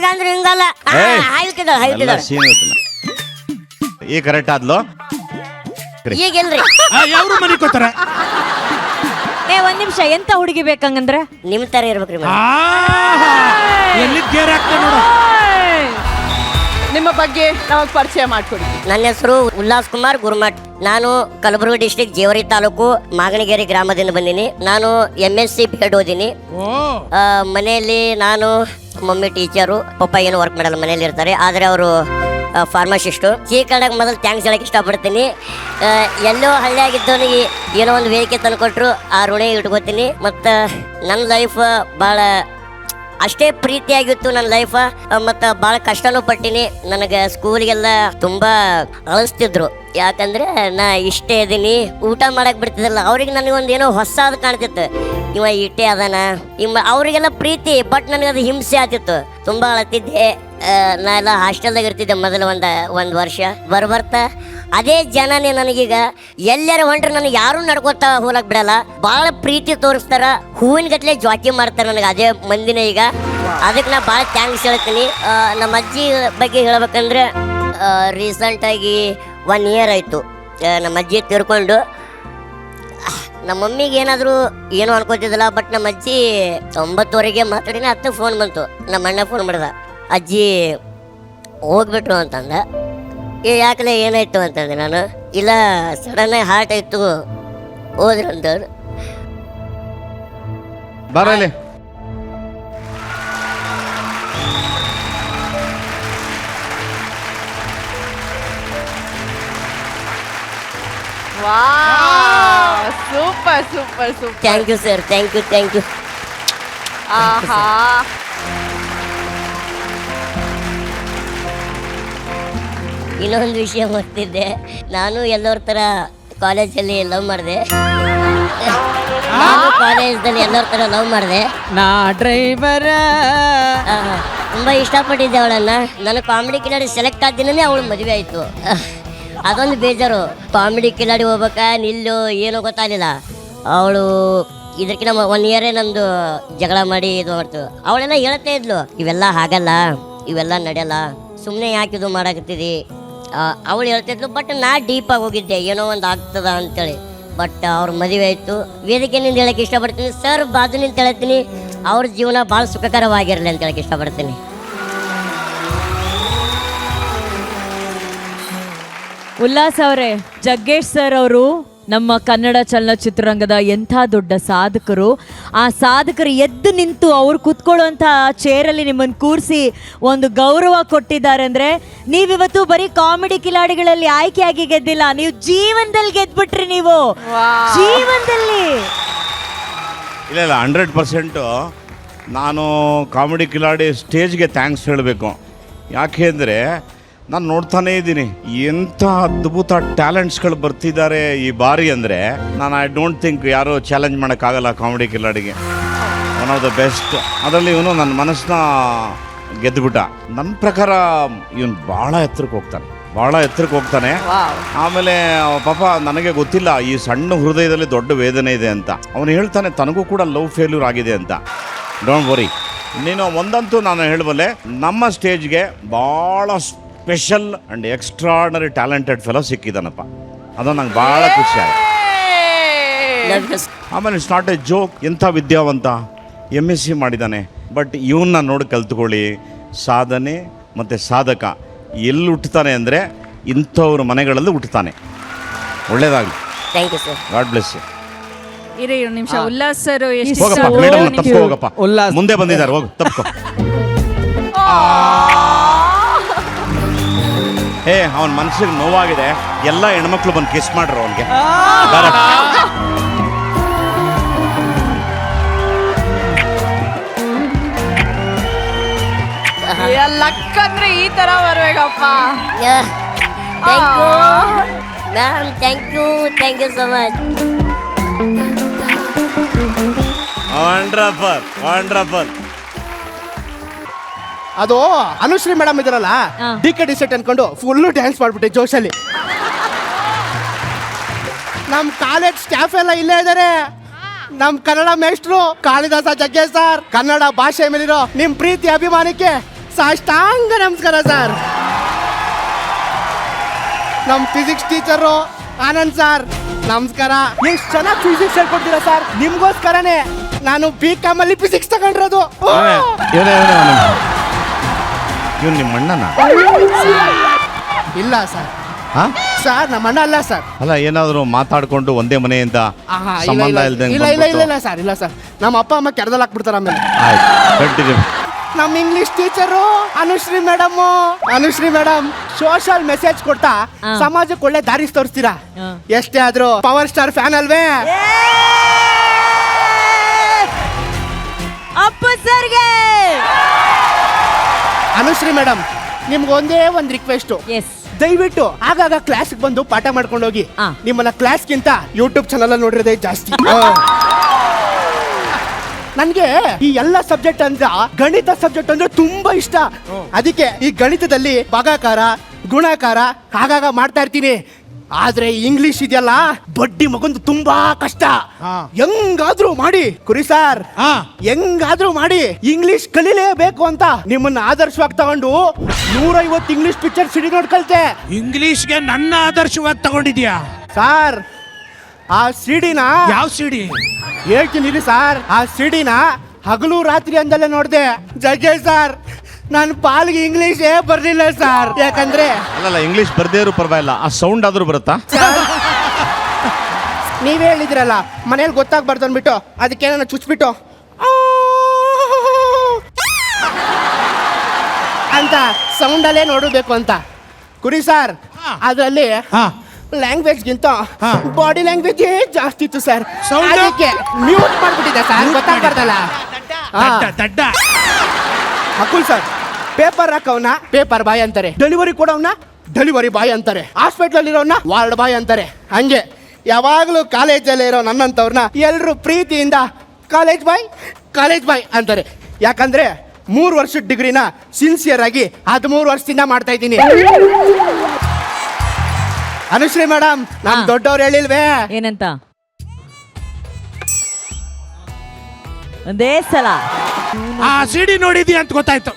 ಹಿಂಗಂದ್ರೆ ಹಿಂಗಲ್ಲ ಹಾಯ್ತಿದ್ದಾಳ ಈ ಕರೆಕ್ಟ್ ಆದ್ಲು. ಈಗಿಲ್ರಿ ಯಾವ್ರು ಮನೆ ಕೊತ್ತಾರ? ಒಂದ್ ನಿಮಿಷ, ಎಂತ ಹುಡುಗಿ ಬೇಕಂಗಂದ್ರ? ನಿಮ್ ತರ ಇರ್ಬೇಕ್ರಿ ಮೇಡಮ್. ಎಲ್ಲಿ ಗೇರ್ ಹಾಕ್ತ ನೋಡು. ನಿಮ್ಮ ಬಗ್ಗೆ ನಮಗೆ ಪರಿಚಯ ಮಾಡ್ಕೊಡಿ. ನನ್ನ ಹೆಸರು ಉಲ್ಲಾಸ್ ಕುಮಾರ್ ಗುರುಮಠ್. ನಾನು ಕಲಬುರಗಿ ಡಿಸ್ಟ್ರಿಕ್ಟ್ ಜೇವರಿ ತಾಲೂಕು ಮಾಗಣಗೆರೆ ಗ್ರಾಮದಿಂದ ಬಂದೀನಿ. ನಾನು MSc BEd ಓದಿನಿ. ಮನೆಯಲ್ಲಿ ನಾನು ಮಮ್ಮಿ ಟೀಚರು, ಪಪ್ಪ ಏನು ವರ್ಕ್ ಮಾಡಲ್ಲ, ಮನೇಲಿ ಇರ್ತಾರೆ. ಆದರೆ ಅವರು ಫಾರ್ಮಸಿಸ್ಟು. ಕನ್ನಡಕ್ಕೆ ಮೊದಲು ಥ್ಯಾಂಕ್ಸ್ ಹೇಳಕ್ಕೆ ಇಷ್ಟಪಡ್ತೀನಿ. ಎಲ್ಲೋ ಹಳ್ಳಿಯಾಗಿದ್ದವನಿಗೆ ಏನೋ ಒಂದು ವೇದಿಕೆ ತಂದು ಕೊಟ್ಟರು, ಆ ಋಣ ಇಟ್ಕೋತೀನಿ. ಮತ್ತು ನನ್ನ ಲೈಫ್ ಭಾಳ ಅಷ್ಟೇ ಪ್ರೀತಿಯಾಗಿತ್ತು ನನ್ನ ಲೈಫ. ಮತ್ತು ಭಾಳ ಕಷ್ಟನೂ ಪಟ್ಟಿನಿ. ನನಗೆ ಸ್ಕೂಲಿಗೆಲ್ಲ ತುಂಬ ಅಳಿಸ್ತಿದ್ರು. ಯಾಕಂದ್ರೆ ನಾ ಇಷ್ಟೇ ಇದೀನಿ, ಊಟ ಮಾಡಕ್ ಬಿಡ್ತಿದ್ದಿಲ್ಲ. ಅವ್ರಿಗೆ ನನಗೊಂದು ಏನೋ ಹೊಸದು ಕಾಣ್ತಿತ್ತು, ಇವ ಇಟ್ಟೇ ಅದಾನ ಅವರಿಗೆಲ್ಲ ಪ್ರೀತಿ. ಬಟ್ ನನಗೆ ಅದು ಹಿಂಸೆ ಆಗ್ತಿತ್ತು, ತುಂಬ ಅಳತಿದ್ದೆ. ನಾ ಎಲ್ಲ ಹಾಸ್ಟೆಲ್ದಾಗ ಇರ್ತಿದ್ದೆ ಮೊದಲು ಒಂದು ವರ್ಷ. ಬರ್ತಾ ಅದೇ ಜನನೇ ನನಗೀಗ ಎಲ್ಲರ ಹೊಂಟ್ರೆ ನನಗೆ ಯಾರು ನಡ್ಕೋತಾ ಹೋಗಕ್ ಬಿಡಲ್ಲ. ಭಾಳ ಪ್ರೀತಿ ತೋರಿಸ್ತಾರ, ಹೂವಿನ ಗಟ್ಲೆ ಜಾಕಿ ಮಾಡ್ತಾರೆ ನನಗೆ ಅದೇ ಮಂದಿನ ಈಗ. ಅದಕ್ಕೆ ನಾ ಭಾಳ ಥ್ಯಾಂಕ್ಸ್ ಹೇಳ್ತೀನಿ. ನಮ್ಮ ಅಜ್ಜಿ ಬಗ್ಗೆ ಹೇಳ್ಬೇಕಂದ್ರೆ ರೀಸೆಂಟಾಗಿ 1 year ಆಯಿತು ನಮ್ಮ ಅಜ್ಜಿ ತೀರ್ಕೊಂಡು. ನಮ್ಮ ಮಮ್ಮಿಗೆ ಏನಾದರೂ ಏನೂ ಅನ್ಕೋತಿದ್ದಿಲ್ಲ. ಬಟ್ ನಮ್ಮ ಅಜ್ಜಿ 9:30 ಮಾತಾಡಿನ 10 ಫೋನ್ ಬಂತು. ನಮ್ಮ ಅಣ್ಣ ಫೋನ್ ಮಾಡಿದ, ಅಜ್ಜಿ ಹೋಗ್ಬಿಟ್ರು ಅಂತಂದ. ಯಾಕಲೆ ಏನಾಯ್ತು ಅಂತಂದೆ ನಾನು. ಇಲ್ಲ ಸಡನ್ನಾಗಿ ಹಾರ್ಟ್ ಆಯಿತು ಹೋದ್ರು ಅಂತವ್ರು. ಬರಲಿ super super super. Thank you sir, thank you. ಆಹಾ, ಇನ್ನೊಂದು ವಿಷಯ ಗೊತ್ತಿದ್ದೆ, ನಾನು ಎಲ್ಲರ ಥರ ಕಾಲೇಜಲ್ಲಿ ಲವ್ ಮಾಡಿದೆ. ನಾನು ಕಾಲೇಜಲ್ಲಿ ಎಲ್ಲರ ಥರ ಲವ್ ಮಾಡಿದೆ. ನಾ ಡ್ರೈವರ ತುಂಬ ಇಷ್ಟಪಟ್ಟಿದ್ದೆ ಅವಳನ್ನ. ನಾನು ಕಾಮಿಡಿ ಕಿಲಾಡಿ ಸೆಲೆಕ್ಟ್ ಆದ ದಿನನೇ ಅವಳು ಮದುವೆ ಆಯಿತು. ಅದೊಂದು ಬೇಜಾರು. ಕಾಮಿಡಿ ಕಿಲಾಡಿ ಹೋಗ್ಬೇಕಾ ನಿಲ್ಲು ಏನೋ ಗೊತ್ತಾಗಲಿಲ್ಲ. ಅವಳು ಇದಕ್ಕಿಂತ 1 year ನಮ್ಮದು ಜಗಳ ಮಾಡಿ ಇದು ಮಾಡ್ತು. ಅವಳೆಲ್ಲ ಹೇಳ್ತಾ ಇದ್ಲು, ಇವೆಲ್ಲ ಆಗಲ್ಲ, ಇವೆಲ್ಲ ನಡೆಯಲ್ಲ, ಸುಮ್ಮನೆ ಯಾಕೆ ಇದು ಮಾಡಾಕತ್ತಿದಿ ಅವಳು ಹೇಳ್ತಿದ್ಲು. ಬಟ್ ನಾ ಡೀಪಾಗಿ ಹೋಗಿದ್ದೆ, ಏನೋ ಒಂದು ಆಗ್ತದ ಅಂತೇಳಿ. ಬಟ್ ಅವ್ರ ಮದುವೆ ಆಯಿತು. ವೇದಿಕೆಯಿಂದ ಹೇಳಕ್ಕೆ ಇಷ್ಟಪಡ್ತೀನಿ ಸರ್, ಬಾಜು ನಿಂತ ಹೇಳ್ತೀನಿ, ಅವ್ರ ಜೀವನ ಭಾಳ ಸುಖಕರವಾಗಿರಲಿ ಅಂತ ಹೇಳಕ್ಕೆ ಇಷ್ಟಪಡ್ತೀನಿ. ಉಲ್ಲಾಸ್ ಅವರೇ, ಜಗ್ಗೇಶ್ ಸರ್ ಅವರು ನಮ್ಮ ಕನ್ನಡ ಚಲನಚಿತ್ರರಂಗದ ಎಂಥ ದೊಡ್ಡ ಸಾಧಕರು. ಆ ಸಾಧಕರು ಎದ್ದು ನಿಂತು ಅವ್ರು ಕೂತ್ಕೊಳ್ಳುವಂಥ ಚೇರಲ್ಲಿ ನಿಮ್ಮನ್ನು ಕೂರಿಸಿ ಒಂದು ಗೌರವ ಕೊಟ್ಟಿದ್ದಾರೆ ಅಂದರೆ, ನೀವಿವತ್ತು ಬರೀ ಕಾಮಿಡಿ ಕಿಲಾಡಿಗಳಲ್ಲಿ ಆಯ್ಕೆಯಾಗಿ ಗೆದ್ದಿಲ್ಲ, ನೀವು ಜೀವನದಲ್ಲಿ ಗೆದ್ಬಿಟ್ರಿ. ನೀವು ಜೀವನದಲ್ಲಿ ಇಲ್ಲ 100% ನಾನು ಕಾಮಿಡಿ ಕಿಲಾಡಿ ಸ್ಟೇಜ್ಗೆ ಥ್ಯಾಂಕ್ಸ್ ಹೇಳಬೇಕು. ಯಾಕೆ ಅಂದರೆ ನಾನು ನೋಡ್ತಾನೇ ಇದ್ದೀನಿ ಎಂಥ ಅದ್ಭುತ ಟ್ಯಾಲೆಂಟ್ಸ್ಗಳು ಬರ್ತಿದ್ದಾರೆ ಈ ಬಾರಿ. ಅಂದರೆ ನಾನು ಐ ಡೋಂಟ್ ಥಿಂಕ್ ಯಾರೂ ಚಾಲೆಂಜ್ ಮಾಡೋಕ್ಕಾಗಲ್ಲ ಕಾಮಿಡಿ ಕಿಲಾಡಿಗೆ. One of the best. ಅದರಲ್ಲಿ ಇವನು ನನ್ನ ಮನಸ್ಸನ್ನ ಗೆದ್ದುಬಿಟ್ಟ. ನನ್ನ ಪ್ರಕಾರ ಇವನು ಭಾಳ ಎತ್ತರಕ್ಕೆ ಹೋಗ್ತಾನೆ. ಆಮೇಲೆ ಪಾಪ ನನಗೆ ಗೊತ್ತಿಲ್ಲ ಈ ಸಣ್ಣ ಹೃದಯದಲ್ಲಿ ದೊಡ್ಡ ವೇದನೆ ಇದೆ ಅಂತ. ಅವನು ಹೇಳ್ತಾನೆ ತನಗೂ ಕೂಡ ಲವ್ ಫೇಲ್ಯೂರ್ ಆಗಿದೆ ಅಂತ. Don't worry. ನೀನು ಒಂದಂತೂ ನಾನು ಹೇಳಬಲ್ಲೆ, ನಮ್ಮ ಸ್ಟೇಜ್ಗೆ ಭಾಳ special and extraordinary talented fellow ಸಿಕ್ಕಿದ್ದಾನಪ್ಪ. ಅದು ನಂಗೆ ಭಾಳ ಖುಷಿ ಆಯಿತು. ಆಮೇಲೆ ಇಟ್ಸ್ ನಾಟ್ ಎ ಜೋಕ್, ಎಂಥ ವಿದ್ಯಾವಂತ, MSc ಮಾಡಿದ್ದಾನೆ. ಬಟ್ ಇವನ್ನ ನೋಡಿ ಕಲ್ತ್ಕೊಳ್ಳಿ. ಸಾಧನೆ ಮತ್ತು ಸಾಧಕ ಎಲ್ಲಿ ಹುಟ್ಟುತ್ತಾನೆ ಅಂದರೆ ಇಂಥವ್ರ ಮನೆಗಳಲ್ಲಿ ಹುಟ್ಟುತ್ತಾನೆ. ಒಳ್ಳೇದಾಗಲಿ. Thank you sir. God bless you. ಇರಿ ಒಂದು ನಿಮಿಷ. ಉಲ್ಲಾಸ್ ಸರ್ ಹೋಗಪ್ಪ, ಮೇಡಮ್ ತಪ್ಕೊ ಹೋಗಪ್ಪ. ಮುಂದೆ ಬಂದಿದ್ದಾರೆ, ಹೋಗು ತಪ್ಕೊ. ಅವನ ಮನಸ್ಸಿಗೆ ನೋವಾಗಿದೆ. ಎಲ್ಲ ಹೆಣ್ಮಕ್ಳು ಬಂದು ಕಿಸ್ ಮಾಡ್ರು ಅವನಿಗೆ. ಲಕ್ಕಂದ್ರೆ ಈ ತರ ಬರ್ಬೇಕಪ್ಪ. Thank you ma'am, thank you so much. Wonderful. ಅದು ಅನುಶ್ರೀ ಮೇಡಮ್ ಇದ್ರಲ್ಲ, DKD ಸೆಟ್ ಅನ್ಕೊಂಡು ಫುಲ್ಲು ಡ್ಯಾನ್ಸ್ ಮಾಡ್ಬಿಟ್ಟೆ ಜೋಶಲ್ಲಿ. ನಮ್ಮ ಕಾಲೇಜ್ ಸ್ಟಾಫ್ ಎಲ್ಲ ಇಲ್ಲೇ ಇದ್ದಾರೆ. ನಮ್ಮ ಕನ್ನಡ ಮೇಷ್ಟ್ರು ಕಾಳಿದಾಸ ಜಗ್ಗೇಶ್ ಸರ್ ಕನ್ನಡ ಭಾಷೆ ಮೇಲಿರೋ ನಿಮ್ಮ ಪ್ರೀತಿ ಅಭಿಮಾನಕ್ಕೆ ಸಾಷ್ಟಾಂಗ ನಮಸ್ಕಾರ ಸರ್. ನಮ್ಮ ಫಿಸಿಕ್ಸ್ ಟೀಚರು ಆನಂದ್ ಸರ್ ನಮಸ್ಕಾರ. ಎಷ್ಟು ಚೆನ್ನಾಗಿ ಫಿಸಿಕ್ಸ್ ಹೇಳ್ಕೊಡ್ತೀರಾ ಸರ್. ನಿಮ್ಗೋಸ್ಕರನೇ ನಾನು BCom ಅಲ್ಲಿ ಫಿಸಿಕ್ಸ್ ತಗೊಂಡಿರೋದು. ಇವನು ನಿಮ್ಮ ಅಣ್ಣನ? ಇಲ್ಲ ಸರ್. ಹಾ ಸರ್ ನಮ್ಮ ಅಣ್ಣ ಅಲ್ಲ ಸರ್. ಅಲ್ಲ, ಏನಾದರೂ ಮಾತಾಡ್ಕೊಂಡು ಒಂದೇ ಮನೆಯಿಂದ ಆಹಾ, ಇಲ್ಲ, ಸಂಬಂಧ ಇಲ್ಲ, ಇಲ್ದಂಗೆ ಇಲ್ಲ ಇಲ್ಲ ಇಲ್ಲ ಇಲ್ಲ ಸರ್, ಇಲ್ಲ ಸರ್. ನಮ್ಮ ಅಪ್ಪ ಅಮ್ಮ ಕೆರದಲ್ಲಿ ಹಾಕ್ಬಿಡ್ತಾರ ಆಮೇಲೆ. ಆಯ್ತು, ಕಂಟಿನ್ಯೂ. ನಮ್ಮ English teacher Anushree madam social message ಕೊಡ್ತಾ ಸಮಾಜಕ್ಕೆ ಒಳ್ಳೆ ದಾರಿ ತೋರಿಸ್ತೀರಾ. ಎಷ್ಟೇ ಆದ್ರೂ ಪವರ್ ಸ್ಟಾರ್ ಫ್ಯಾನ್ ಅಲ್ವೇ? ಅಪ್ಪು ಸರ್ಗೆ ಅನುಶ್ರೀ ಮೇಡಮ್, ನಿಮ್ಗೆ ಒಂದೇ ಒಂದು ರಿಕ್ವೆಸ್ಟ್. ಎಸ್. ದಯವಿಟ್ಟು ಆಗಾಗ ಕ್ಲಾಸ್ಗೆ ಬಂದು ಪಾಠ ಮಾಡ್ಕೊಂಡು ಹೋಗಿ. ನಿಮ್ಮನ್ನ ಕ್ಲಾಸ್ಗಿಂತ ಯೂಟ್ಯೂಬ್ ಚಾನಲ್ ನೋಡಿರೋದೇ ಜಾಸ್ತಿ. ನನ್ಗೆ ಈ ಎಲ್ಲ ಸಬ್ಜೆಕ್ಟ್ ಅಂದ್ರೆ ಗಣಿತ ಸಬ್ಜೆಕ್ಟ್ ಅಂದ್ರೆ ತುಂಬಾ ಇಷ್ಟ. ಅದಕ್ಕೆ ಈ ಗಣಿತದಲ್ಲಿ ಭಾಗಾಕಾರ ಗುಣಾಕಾರ ಆಗಾಗ ಮಾಡ್ತಾ ಇರ್ತೀನಿ. ಆದ್ರೆ ಇಂಗ್ಲಿಷ್ ಇದೆಯಲ್ಲ, ಬಡ್ಡಿ ಮಗೊಂದು ತುಂಬಾ ಕಷ್ಟ. ಹೆಂಗಾದ್ರೂ ಮಾಡಿ ಕುರಿ ಸರ್, ಹೆಂಗಾದ್ರೂ ಮಾಡಿ ಇಂಗ್ಲಿಷ್ ಕಲೀಲೇಬೇಕು ಅಂತ ನಿಮ್ಮನ್ನ ಆದರ್ಶವಾಗಿ ತಗೊಂಡು 150 ಇಂಗ್ಲಿಷ್ ಪಿಕ್ಚರ್ ಸಿಡಿ ನೋಡ್ಕಲ್ತೆ. ಇಂಗ್ಲಿಷ್ಗೆ ನನ್ನ ಆದರ್ಶವಾಗಿ ತಗೊಂಡಿದ್ಯಾ ಸಾರ್? ಆ ಸಿಡಿನ ಯಾವ ಸಿಡಿ? ಹೇಳ್ತೀನಿ ಸರ್. ಆ ಸಿಡಿನ ಹಗಲು ರಾತ್ರಿ ಅಂದಲ್ಲೇ ನೋಡ್ದೆ. ಜಗ್ಗೇಶ್ ಸರ್, ನನ್ನ ಪಾಲ್ಗೆ ಇಂಗ್ಲಿಷೇ ಬರ್ಲಿಲ್ಲ ಸರ್. ಯಾಕಂದ್ರೆ ಅಲ್ಲಲ್ಲ, ಇಂಗ್ಲೀಷ್ ಬರ್ದೇ ಇರೋ ಪರವಾಗಿಲ್ಲ, ಆ ಸೌಂಡ್ ಆದ್ರೂ ಬರುತ್ತಾ? ನೀವೇ ಹೇಳಿದ್ರಲ್ಲ ಮನೇಲಿ ಗೊತ್ತಾಗ್ಬಾರ್ದು ಅಂದ್ಬಿಟ್ಟು ಅದಕ್ಕೆ ನಾನು ಚುಚ್ಬಿಟ್ಟು ಅಂತ ಸೌಂಡಲ್ಲೇ ನೋಡಬೇಕು ಅಂತ. ಕುರಿ ಸರ್, ಅದರಲ್ಲಿ ಲ್ಯಾಂಗ್ವೇಜ್ಗಿಂತ ಬಾಡಿ ಲ್ಯಾಂಗ್ವೇಜ್ ಜಾಸ್ತಿ ಇತ್ತು ಸರ್. Sound? ಅದಕ್ಕೆ ಮ್ಯೂಟ್ ಮಾಡ್ಬಿಟ್ಟಿದ್ದೆ ಸರ್, ಗೊತ್ತಾಗ್ಬಾರ್ದಲ್ಲ. ದಡ್ಡ. ಅಕುಲ್ ಸರ್, ಪೇಪರ್ ಹಾಕವನ್ನ ಪೇಪರ್ ಬಾಯ್ ಅಂತಾರೆ, ಡೆಲಿವರಿ ಕೊಡೋವನ್ನ ಡೆಲಿವರಿ ಬಾಯ್ ಅಂತಾರೆ, ಹಾಸ್ಪಿಟ್ಲಲ್ಲಿ ಇರೋವನ್ನ ವಾರ್ಡ್ ಬಾಯ್ ಅಂತಾರೆ. ಹಂಗೆ ಯಾವಾಗಲೂ ಕಾಲೇಜಲ್ಲಿ ಇರೋ ನನ್ನಂತವ್ರನ್ನ ಎಲ್ಲರೂ ಪ್ರೀತಿಯಿಂದ ಕಾಲೇಜ್ ಬಾಯ್ ಅಂತಾರೆ. ಯಾಕಂದ್ರೆ 3 ವರ್ಷದ ಡಿಗ್ರಿನ ಸಿನ್ಸಿಯರ್ ಆಗಿ 13 ವರ್ಷದಿಂದ ಮಾಡ್ತಾ ಇದ್ದೀನಿ. ಅನುಶ್ರೀ ಮೇಡಮ್, ನಮ್ ದೊಡ್ಡವ್ರು ಹೇಳಿಲ್ವೇ ಏನಂತ? ಒಂದೇ ಸಲ ಆ ಸಿಡಿ ನೋಡಿದ್ಯಾ ಅಂತ ಗೊತ್ತಾಯ್ತು.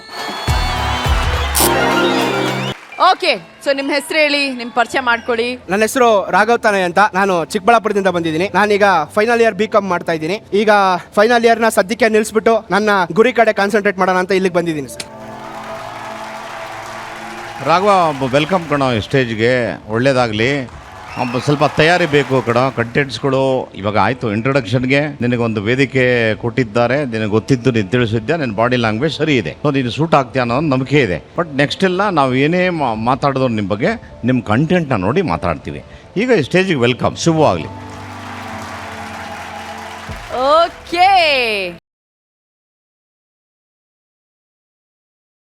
ಓಕೆ, ಸೊ ನಿಮ್ಮ ಹೆಸರು ಹೇಳಿ, ನಿಮ್ಮ ಪರಿಚಯ ಮಾಡ್ಕೊಳ್ಳಿ. ನನ್ನ ಹೆಸರು ರಾಘವ್ ತಾನೆ ಅಂತ. ನಾನು ಚಿಕ್ಕಬಳ್ಳಾಪುರದಿಂದ ಬಂದಿದ್ದೀನಿ. ನಾನೀಗ ಫೈನಲ್ ಇಯರ್ BCom ಮಾಡ್ತಾ ಇದ್ದೀನಿ. ಈಗ ಫೈನಲ್ ಇಯರ್ನ ಸದ್ಯಕ್ಕೆ ನಿಲ್ಲಿಸ್ಬಿಟ್ಟು ನನ್ನ ಗುರಿ ಕಡೆ ಕಾನ್ಸಂಟ್ರೇಟ್ ಮಾಡೋಣ ಅಂತ ಇಲ್ಲಿಗೆ ಬಂದಿದ್ದೀನಿ ಸರ್. ರಾಘವ, ವೆಲ್ಕಮ್ ಕಣೋ ಸ್ಟೇಜ್ಗೆ. ಒಳ್ಳೇದಾಗಲಿ. ಸ್ವಲ್ಪ ತಯಾರಿ ಬೇಕು ಕಣ, ಕಂಟೆಂಟ್ಸ್ಗಳು. ಇವಾಗ ಆಯಿತು ಇಂಟ್ರೊಡಕ್ಷನ್ಗೆ, ನಿನಗೊಂದು ವೇದಿಕೆ ಕೊಟ್ಟಿದ್ದಾರೆ, ನಿನಗೆ ಗೊತ್ತಿದ್ದು ನೀನು ತಿಳಿಸಿದ್ಯಾ, ನಿನ್ನ ಬಾಡಿ ಲ್ಯಾಂಗ್ವೇಜ್ ಸರಿ ಇದೆ, ಸೊ ನೀನು ಸೂಟ್ ಆಗ್ತೀಯ ಅನ್ನೋ ಒಂದು ನಂಬಿಕೆ ಇದೆ. ಬಟ್ ನೆಕ್ಸ್ಟ್ ಎಲ್ಲ ನಾವು ಏನೇ ಮಾತಾಡಿದ್ರು ನಿಮ್ಮ ಬಗ್ಗೆ, ನಿಮ್ಮ ಕಂಟೆಂಟ್ನ ನೋಡಿ ಮಾತಾಡ್ತೀವಿ. ಈಗ ಸ್ಟೇಜಿಗೆ ವೆಲ್ಕಮ್, ಶುಭವಾಗಲಿ. ಓಕೆ.